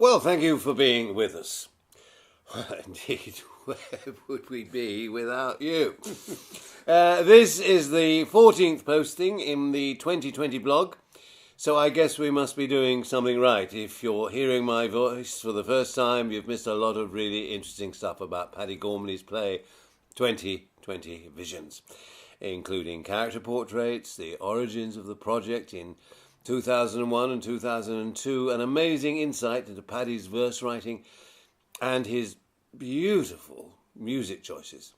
Well, thank you for being with us. Well, indeed, where would we be without you? This is the 14th posting in the 2020 blog, so I guess we must be doing something right. If you're hearing my voice for the first time, you've missed a lot of really interesting stuff about Paddy Gormley's play 2020 Visions, including character portraits, the origins of the project in 2001 and 2002, an amazing insight into Paddy's verse writing and his beautiful music choices.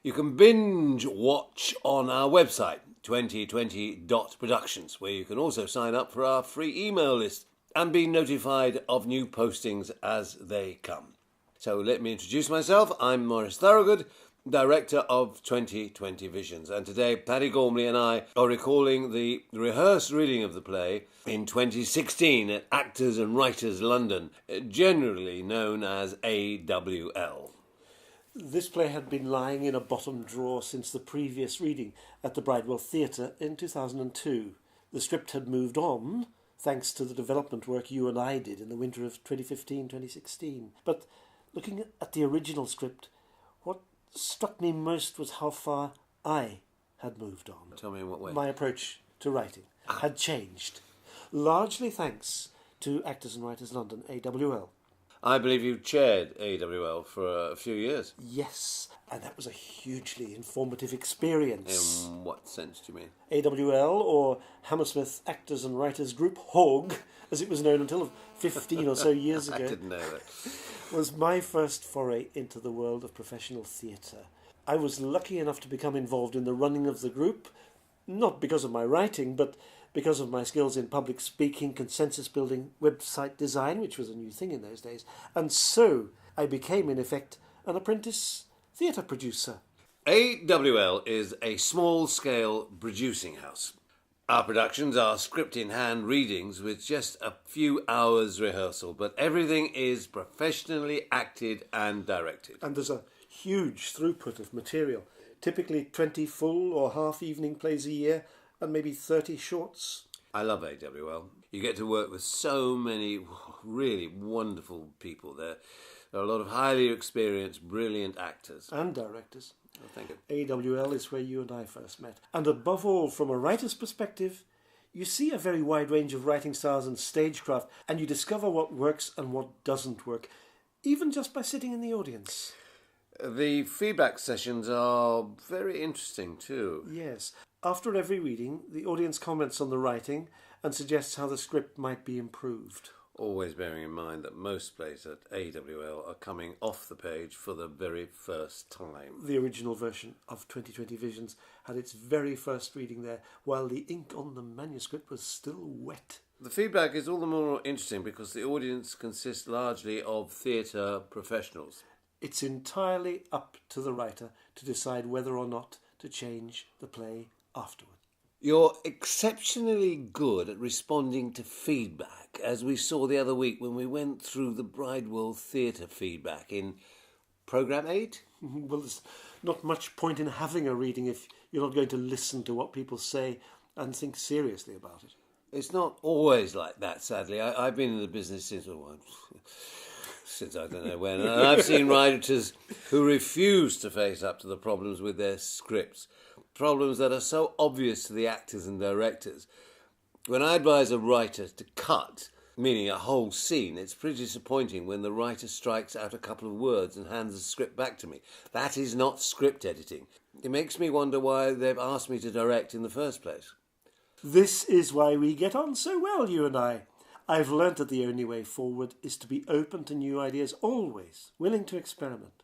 You can binge watch on our website, 2020.productions, where you can also sign up for our free email list and be notified of new postings as they come. So let me introduce myself. I'm Maurice Thorogood, Director of 2020 Visions, and today Paddy Gormley and I are recalling the rehearsed reading of the play in 2016 at Actors and Writers London, generally known as AWL. This play had been lying in a bottom drawer since the previous reading at the Bridewell Theatre in 2002. The script had moved on, thanks to the development work you and I did in the winter of 2015-2016. But looking at the original script, what struck me most was how far I had moved on. Tell me in what way? My approach to writing had changed, largely thanks to Actors and Writers London, AWL. I believe you chaired AWL for a few years. Yes, and that was a hugely informative experience. In what sense do you mean? AWL, or Hammersmith Actors and Writers Group, HOG, as it was known until 15 or so years ago. I didn't know that. Was my first foray into the world of professional theatre. I was lucky enough to become involved in the running of the group, not because of my writing, but because of my skills in public speaking, consensus building, website design, which was a new thing in those days. And so I became, in effect, an apprentice theatre producer. AWL is a small-scale producing house. Our productions are script-in-hand readings with just a few hours rehearsal, but everything is professionally acted and directed. And there's a huge throughput of material, typically 20 full or half evening plays a year, and maybe 30 shorts. I love AWL. You get to work with so many really wonderful people there. There are a lot of highly experienced, brilliant actors. And directors. Oh, thank you. AWL is where you and I first met. And above all, from a writer's perspective, you see a very wide range of writing styles and stagecraft, and you discover what works and what doesn't work, even just by sitting in the audience. The feedback sessions are very interesting too. Yes. After every reading, the audience comments on the writing and suggests how the script might be improved. Always bearing in mind that most plays at AWL are coming off the page for the very first time. The original version of 2020 Visions had its very first reading there, while the ink on the manuscript was still wet. The feedback is all the more interesting because the audience consists largely of theatre professionals. It's entirely up to the writer to decide whether or not to change the play afterward. You're exceptionally good at responding to feedback, as we saw the other week when we went through the Bridewell Theatre feedback in Programme 8. Well, there's not much point in having a reading if you're not going to listen to what people say and think seriously about it. It's not always like that, sadly. I've been in the business since I don't know when, and I've seen writers who refuse to face up to the problems with their scripts, problems that are so obvious to the actors and directors. When I advise a writer to cut, meaning a whole scene, it's pretty disappointing when the writer strikes out a couple of words and hands the script back to me. That is not script editing. It makes me wonder why they've asked me to direct in the first place. This is why we get on so well, you and I. I've learnt that the only way forward is to be open to new ideas, always willing to experiment.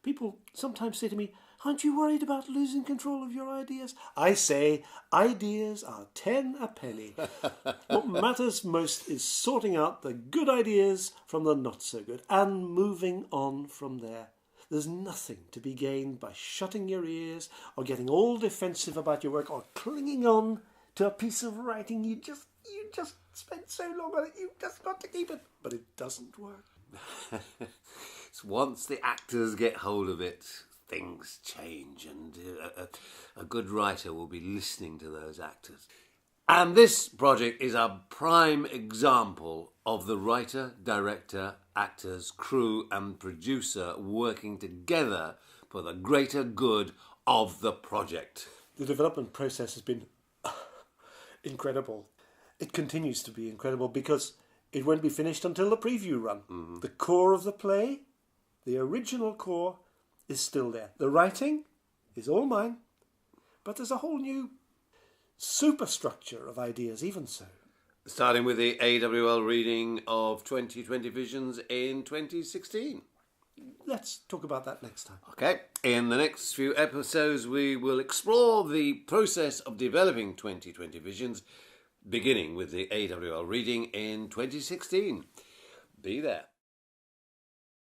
People sometimes say to me, "Aren't you worried about losing control of your ideas?" I say, ideas are 10 a penny. What matters most is sorting out the good ideas from the not so good and moving on from there. There's nothing to be gained by shutting your ears or getting all defensive about your work or clinging on to a piece of writing you just spent so long on it, you've just got to keep it. But it doesn't work. It's once the actors get hold of it, things change, and a good writer will be listening to those actors. And this project is a prime example of the writer, director, actors, crew and producer working together for the greater good of the project. The development process has been incredible. It continues to be incredible because it won't be finished until the preview run. Mm-hmm. The core of the play, the original core, is still there. The writing is all mine, but there's a whole new superstructure of ideas even so. Starting with the AWL reading of 2020 Visions in 2016. Let's talk about that next time. Okay. In the next few episodes, we will explore the process of developing 2020 Visions, beginning with the AWL reading in 2016. Be there.